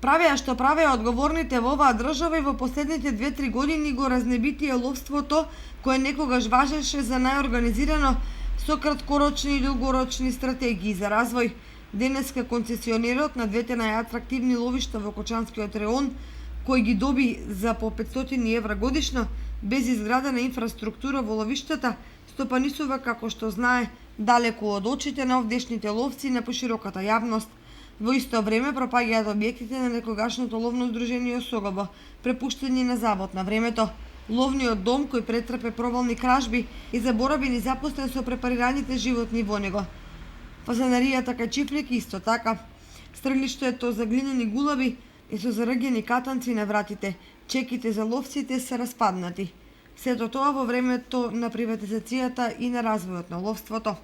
Правеа што правеа одговорните во оваа држава и во последните 2-3 години го разнебитија ловството, кое некогаш важеше за најорганизирано со краткорочни и долгорочни стратегии за развој. Денеска концесионерот на двете најатрактивни ловишта во Кочанскиот реон, кој ги доби за по 500 евра годишно, без изградена инфраструктура во ловиштата, стопанисува како што знае далеку од очите на овдешните ловци и на пошироката јавност. Во исто време пропаѓаат објектите на некогашното ловно здружение Осогово, препуштени на завод на времето. Ловниот дом кој претрпе провални кражби и заборавени запостен со препарираните животни во него. Фазанаријата кај Чифлик исто така. Стрелиштето за глинени гулаби и со зарагени катанци на вратите. Чеките за ловците се распаднати. Сето тоа во времето на приватизацијата и на развојот на ловството.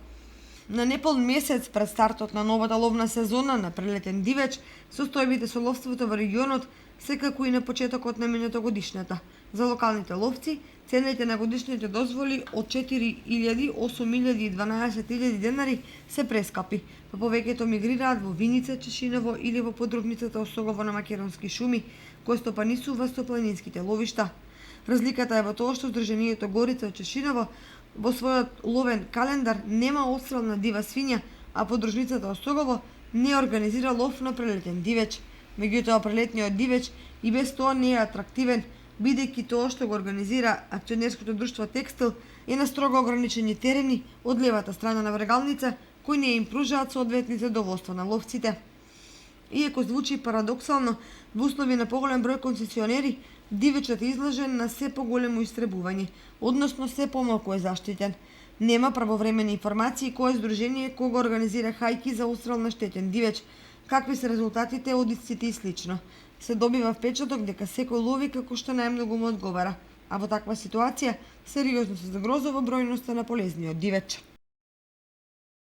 На непол месец пред стартот на новата ловна сезона на прелетен дивеч, состојбите со ловството во регионот се како и на почетокот на минатогодишната. За локалните ловци, цените на годишните дозволи од 4.000, 8.000 и 12.000 денари се прескапи, па повеќето мигрираат во Виница, Чешиново или во подрубницата Осогово на Македонски шуми, кој стопанисува со планинските ловишта. Разликата е во тоа што Сдруженијето Горица од Чешиново во својот ловен календар нема отстрел на дива свиња, а подружницата Осогово не организира лов на прелетен дивеч. Меѓутоа прелетниот дивеч и без тоа не е атрактивен, бидејќи тоа што го организира акционерското друштво Текстил е на строго ограничени терени од левата страна на врагалница, кои не им пружаат соодветни задоволства на ловците. Иако звучи парадоксално, во услови на поголем број концесионери, дивечот е изложен на се поголемо истребување, односно се помалку е заштитен. Нема правовремени информации кое здружение кога организира хајки за отстрел на штетен дивеч, какви се резултатите од истите и слично. Се добива впечаток дека секој лови како што најмногу му одговара, а во таква ситуација сериозно се загрозува бројноста на полезниот дивеч.